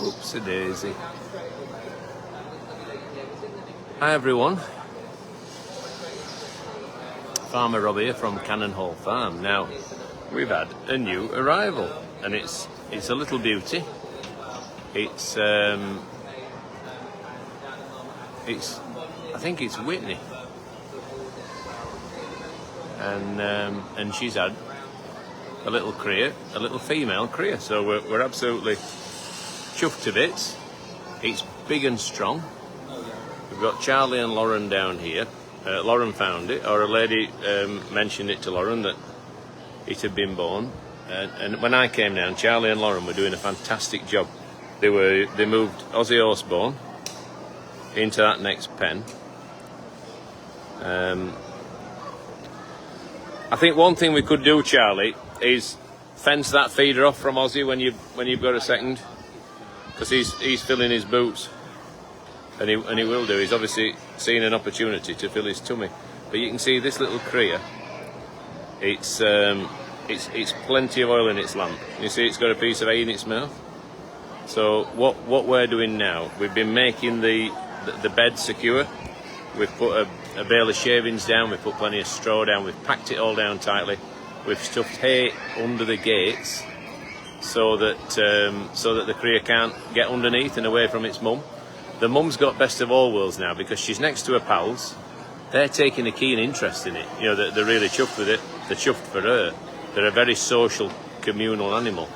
Oopsie daisy. Hi everyone. Farmer Rob here from Cannon Hall Farm. Now, we've had a new arrival, and it's a little beauty. It's I think it's Whitney, and she's had a little cria, a little female cria. So we're absolutely chuffed to bits. It's big and strong. We've got Charlie and Lauren down here. Lauren found it, or a lady mentioned it to Lauren that it had been born. And when I came down, Charlie and Lauren were doing a fantastic job. They moved Aussie Horseborn into that next pen. I think one thing we could do, Charlie, is fence that feeder off from Aussie when you've got a second, because he's filling his boots, and he will do. He's obviously seen an opportunity to fill his tummy. But you can see this little cria. It's plenty of oil in its lamp. You see, it's got a piece of hay in its mouth. So what we're doing now, we've been making the bed secure. We've put a bale of shavings down. We've put plenty of straw down. We've packed it all down tightly. We've stuffed hay under the gates so that the cria can't get underneath and away from its mum. The mum's got best of all worlds now because she's next to her pals. They're taking a keen interest in it. You know, they're really chuffed with it. They're chuffed for her. They're a very social, communal animal.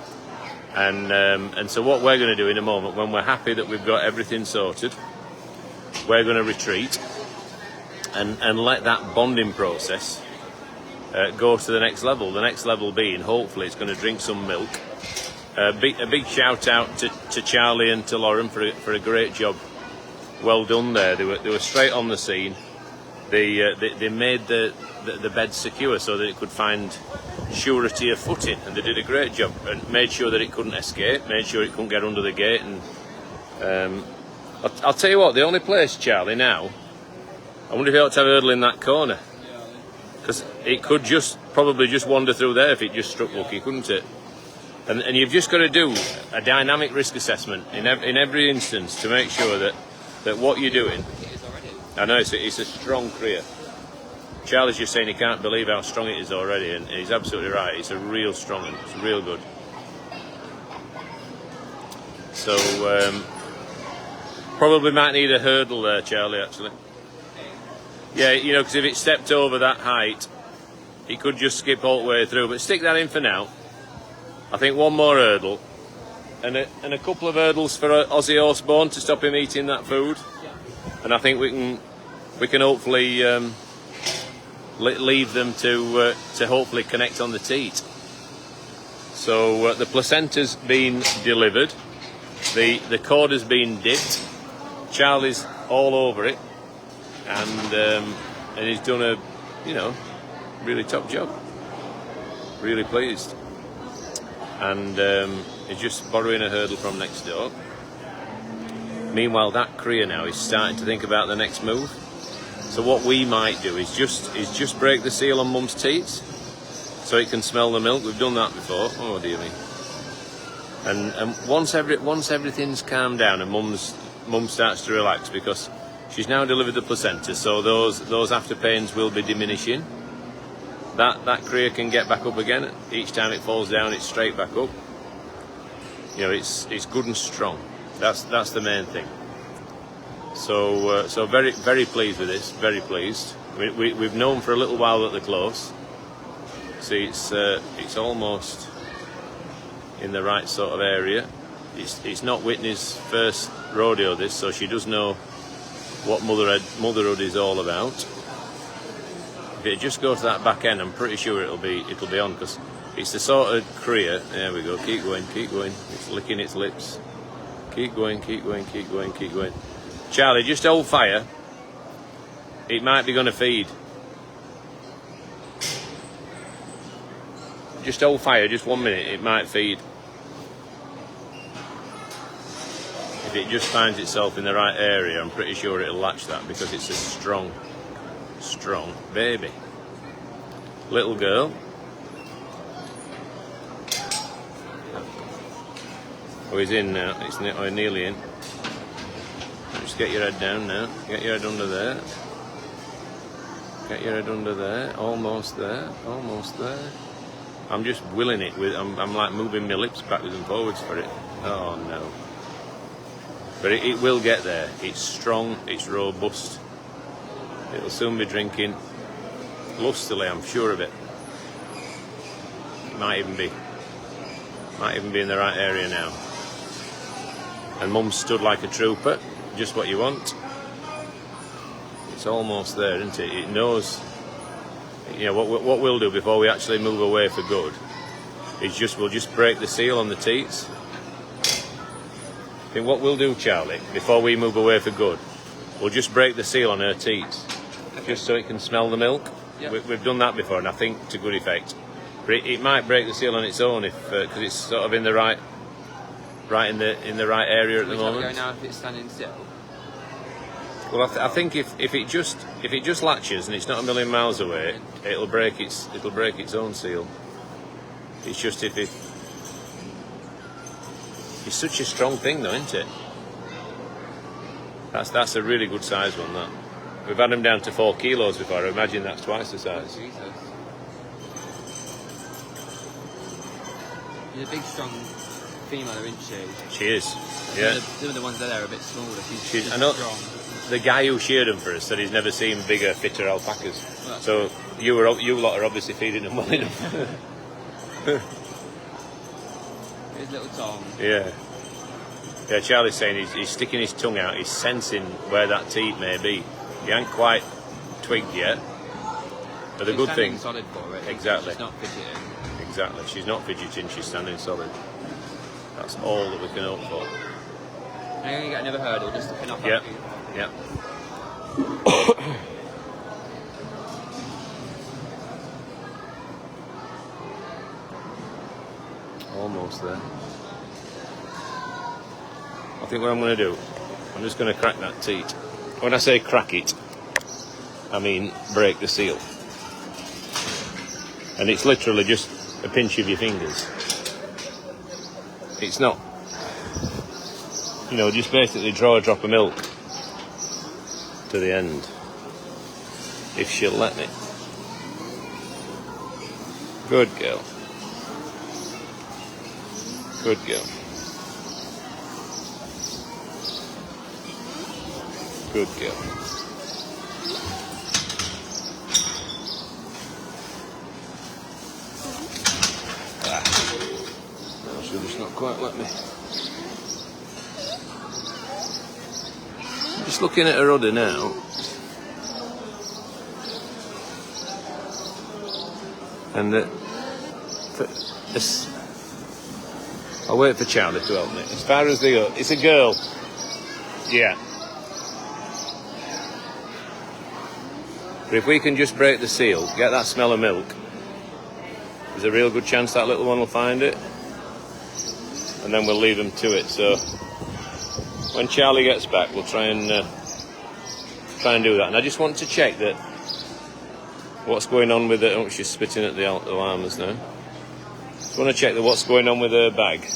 And so what we're going to do in a moment, when we're happy that we've got everything sorted, we're going to retreat and let that bonding process go to the next level. The next level being, hopefully, it's going to drink some milk. A big shout out to Charlie and to Lauren for a great job. Well done there. They were straight on the scene. They made the bed secure so that it could find surety of footing, and they did a great job and made sure that it couldn't escape, made sure it couldn't get under the gate. And I'll tell you what, the only place, Charlie, now, I wonder if it ought to have a hurdle in that corner, because it could probably just wander through there if it just struck lucky, couldn't it? And you've just got to do a dynamic risk assessment in every instance to make sure that what you're doing. I know it's a strong cria. Charlie's just saying he can't believe how strong it is already, and he's absolutely right. It's a real strong one. It's real good. So probably might need a hurdle there, Charlie, actually. Yeah, you know, because if it stepped over that height, he could just skip all the way through. But stick that in for now. I think one more hurdle, and a couple of hurdles for Aussie Horseborn to stop him eating that food. And I think we can hopefully leave them to hopefully connect on the teat. So the placenta's been delivered, the cord has been dipped, Charlie's all over it, and he's done a really top job. Really pleased, and he's just borrowing a hurdle from next door. Meanwhile, that cria now is starting to think about the next move. So what we might do is just break the seal on Mum's teats, so it can smell the milk. We've done that before. Oh dear me. And once everything's calmed down and Mum starts to relax, because she's now delivered the placenta, so those after pains will be diminishing. That cria can get back up again. Each time it falls down, it's straight back up. You know, it's good and strong. That's the main thing. So very, very pleased with this. Very pleased. We've known for a little while that they're close. See, it's almost in the right sort of area. It's not Whitney's first rodeo, this, so she does know what motherhood is all about. If it just goes to that back end, I'm pretty sure it'll be on, because it's the sort of cria. There we go. Keep going. It's licking its lips. Keep going. Charlie, just hold fire. It might be going to feed. Just hold fire, just 1 minute, it might feed. If it just finds itself in the right area, I'm pretty sure it'll latch that, because it's a strong baby. Little girl. Oh, he's in now. He's nearly in. Just get your head down now. Get your head under there. Get your head under there. Almost there. Almost there. I'm just willing it with. I'm like moving my lips backwards and forwards for it. Oh no. But it will get there. It's strong. It's robust. It'll soon be drinking lustily. I'm sure of it. Might even be in the right area now. And Mum stood like a trooper. Just what you want. It's almost there, isn't it? It knows. You know what we'll do before we actually move away for good is we'll just break the seal on the teats. I think what we'll do, Charlie, before we move away for good, we'll just break the seal on her teats, just so it can smell the milk. Yep. We've done that before, and I think to good effect. But it might break the seal on its own if because it's sort of in the right in the right area at the moment. Go now if it's standing still. Well, I think if it just latches and it's not a million miles away, it'll break its own seal. It's just if it's such a strong thing, though, isn't it? That's a really good size one. That we've had them down to 4 kilos before. I imagine that's twice the size. Jesus. She's a big, strong female, isn't she? She is. Yeah. Some of the ones there are a bit smaller. She's I know. Strong. The guy who sheared them for us said he's never seen bigger, fitter alpacas. Well, so you lot are obviously feeding them well enough. His little tongue. Yeah. Yeah, Charlie's saying he's sticking his tongue out, he's sensing where that teat may be. He ain't quite twigged yet. But the good thing. Solid for it. Exactly. She's not fidgeting. Exactly. She's not fidgeting, she's standing solid. That's all that we can hope for. And you're going to get another hurdle just to pin off. Yep. Yep. Almost there. I think what I'm going to do, I'm just going to crack that teat. When I say crack it, I mean break the seal. And it's literally just a pinch of your fingers. It's not, just basically draw a drop of milk to the end, if she'll let me. Good girl. Good girl. Good girl. She'll just not quite let me. Just looking at her udder now. And I'll wait for Charlie to help me. As far as it's a girl. Yeah. But if we can just break the seal, get that smell of milk, there's a real good chance that little one will find it. And then we'll leave them to it. So when Charlie gets back, we'll try and do that. And I just want to check that what's going on with it. Oh, she's spitting at the llamas now. Just want to check that what's going on with her bag.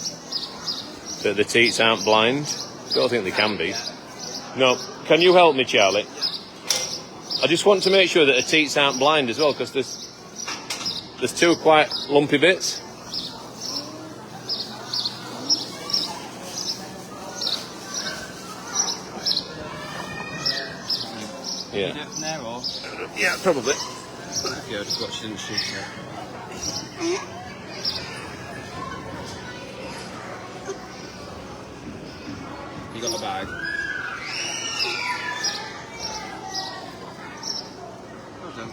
That the teats aren't blind. I don't think they can be. No, can you help me, Charlie? I just want to make sure that her teats aren't blind as well, because there's 2 quite lumpy bits. Yeah. You do it from there, or? Yeah, probably. Yeah, just watch them shoot it. You got the bag? Well done.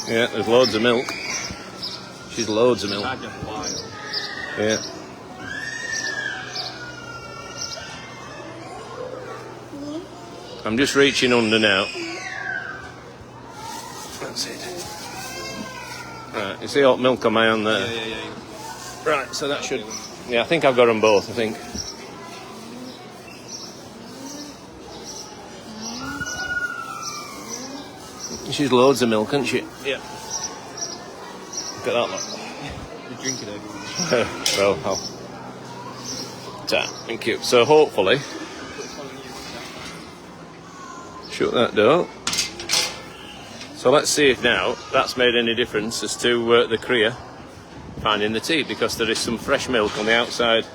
Yeah, there's loads of milk. She's loads of milk. Bagged up a while. Yeah. I'm just reaching under now. That's it. Right, you see hot milk on my hand there? Yeah. Right, so that should... Yeah, I think I've got them both, I think. She's loads of milk, isn't she? Yeah. Look at that lot. You drink it over. Well, Thank you. So hopefully, shut that door. So let's see if now that's made any difference as to the cria finding the teat, because there is some fresh milk on the outside.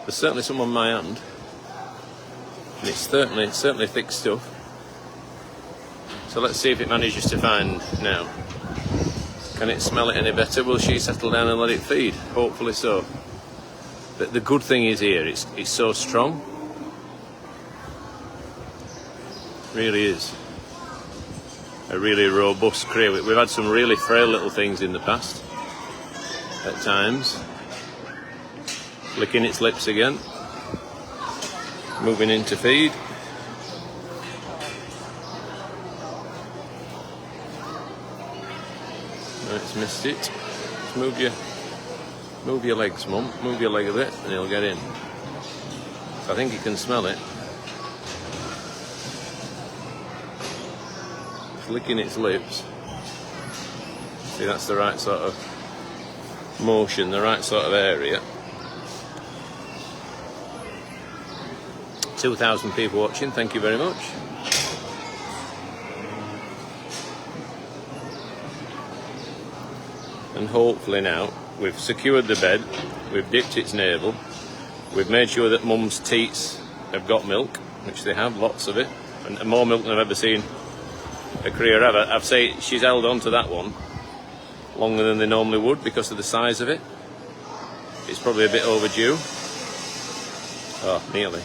There's certainly some on my hand, and it's certainly thick stuff. So let's see if it manages to find now. Can it smell it any better? Will she settle down and let it feed? Hopefully so. But the good thing is here, it's so strong. Really is a really robust cria. We've had some really frail little things in the past at times. Licking its lips again, moving in to feed. No, it's missed it. Just move your legs, Mum. Move your leg a bit and he'll get in. So I think he can smell it. It's licking its lips. See, that's the right sort of motion, the right sort of area. 2,000 people watching, thank you very much. And hopefully now we've secured the bed, we've dipped its navel, we've made sure that Mum's teats have got milk, which they have, lots of it, and more milk than I've ever seen a cria have. I'd say she's held on to that one longer than they normally would because of the size of it. It's probably a bit overdue. Oh, nearly.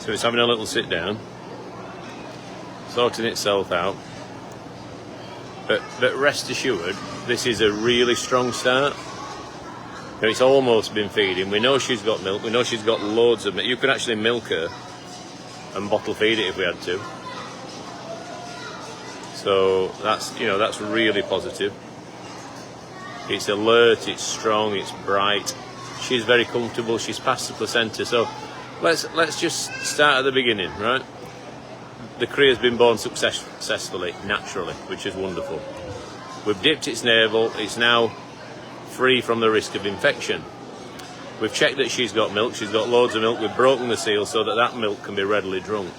So it's having a little sit down, sorting itself out. But rest assured, this is a really strong start. Now, it's almost been feeding. We know she's got milk. We know she's got loads of milk. You could actually milk her and bottle feed it if we had to. So that's really positive. It's alert. It's strong. It's bright. She's very comfortable. She's past the placenta. So let's just start at the beginning, right? The cria's been born successfully, naturally, which is wonderful. We've dipped its navel. It's now free from the risk of infection. We've checked that she's got milk. She's got loads of milk. We've broken the seal so that milk can be readily drunk.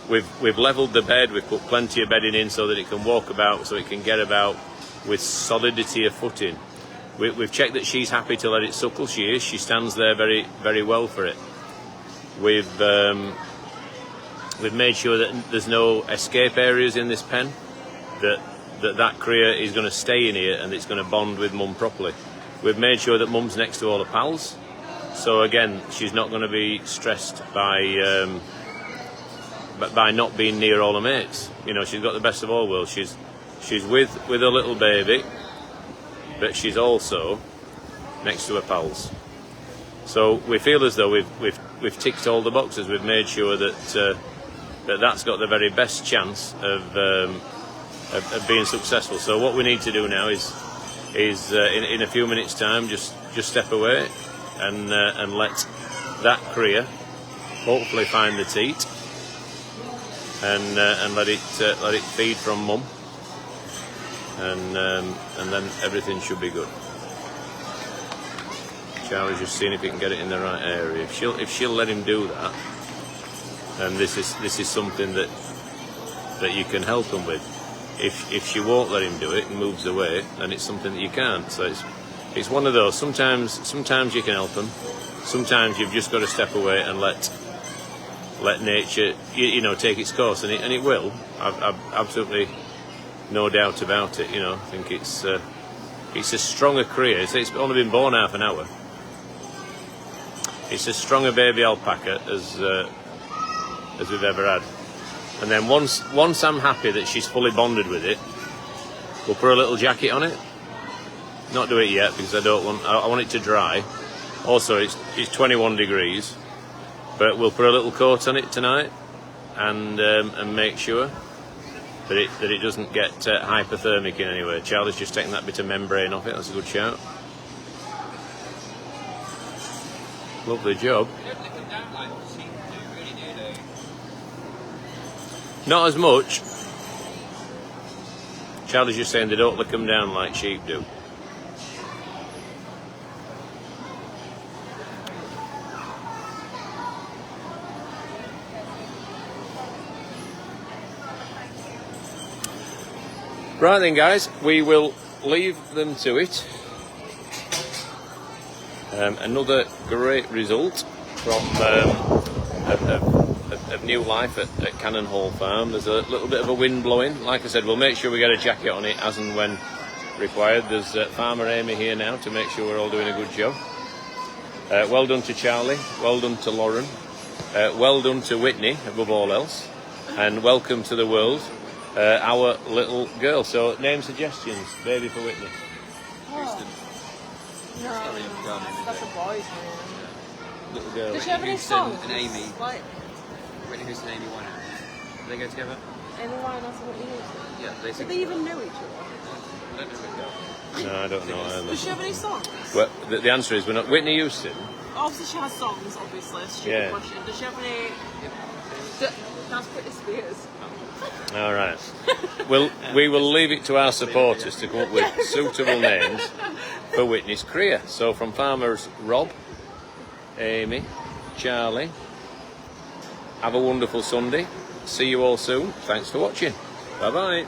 We've levelled the bed. We've put plenty of bedding in so that it can walk about, so it can get about with solidity of footing. We've checked that she's happy to let it suckle. She is. She stands there very, very well for it. We've made sure that there's no escape areas in this pen, that cria is going to stay in here and it's going to bond with Mum properly. We've made sure that Mum's next to all her pals, so again she's not going to be stressed by not being near all her mates. You know, she's got the best of all worlds. She's with her little baby, but she's also next to her pals. So we feel as though we've ticked all the boxes. We've made sure that that's got the very best chance of being successful. So what we need to do now is in a few minutes' time just step away and let that cria hopefully find the teat and let it feed from Mum, and then everything should be good. Charlie's just seeing if he can get it in the right area. If she'll let him do that, and this is something that you can help him with. If she won't let him do it and moves away, then it's something that you can't. So it's one of those. Sometimes you can help him. Sometimes you've just got to step away and let nature, take its course, and it will. I've absolutely no doubt about it. I think it's a stronger cria. It's only been born half an hour. It's as strong a baby alpaca as we've ever had. And then once I'm happy that she's fully bonded with it, we'll put a little jacket on it. Not do it yet because I want it to dry. Also, it's 21 degrees, but we'll put a little coat on it tonight and make sure that it doesn't get hypothermic in any way. Charlie's just taking that bit of membrane off it. That's a good shout. Lovely job. Not as much. Charlie's just saying they don't lick them down like sheep do. Right then, guys, we will leave them to it. Another great result from of new life at Cannon Hall Farm. There's a little bit of a wind blowing. Like I said, we'll make sure we get a jacket on it as and when required. There's Farmer Amy here now to make sure we're all doing a good job. Well done to Charlie, well done to Lauren, well done to Whitney above all else, and welcome to the world, our little girl. So name suggestions, baby for Whitney. Houston. No, that's a boy's name. Little girl. Does she have any Houston songs? and Amy. Like, Whitney Houston and Amy Winehouse. Do they go together? Amy Winehouse and Whitney Houston? Yeah, they Do sing. they even know each other? I don't know who they are. No, I don't know either. Does she have any songs? Well, the answer is we're not. Whitney Houston. Obviously she has songs, obviously. Stupid Yeah. question. Does she have any... That's Britney Spears. All right. We will leave it to our supporters to come up with suitable names for Whitney's cria. So from farmers Rob, Amy, Charlie, have a wonderful Sunday. See you all soon. Thanks for watching. Bye bye.